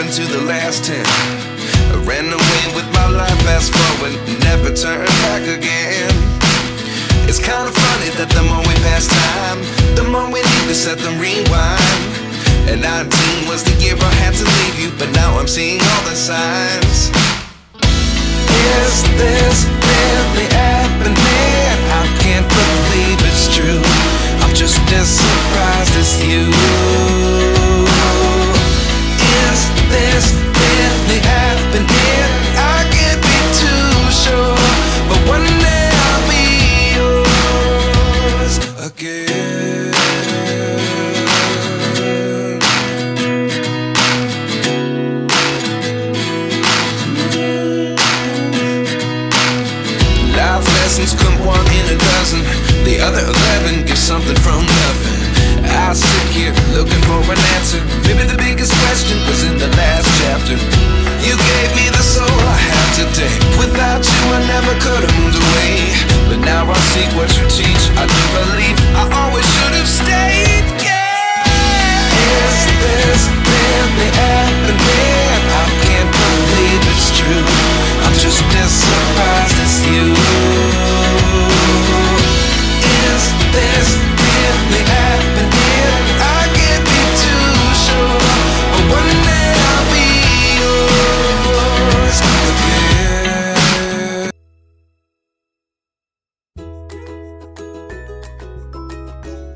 to the last 10. I ran away with my life, fast forward, never turn back again. It's kind of funny that the more we pass time, the more we need to set the rewind. And 19 was the year I had to leave you, but now I'm seeing all the signs. Is this really happening? I can't believe it's true. I'm just as surprised as you. Is this really happening? I can't be too sure, but one day I'll be yours again. Life lessons come one in a dozen. The other 11 get something from nothing. I sit here looking for an answer. Maybe the biggest question was in the last chapter. You gave me the soul I had.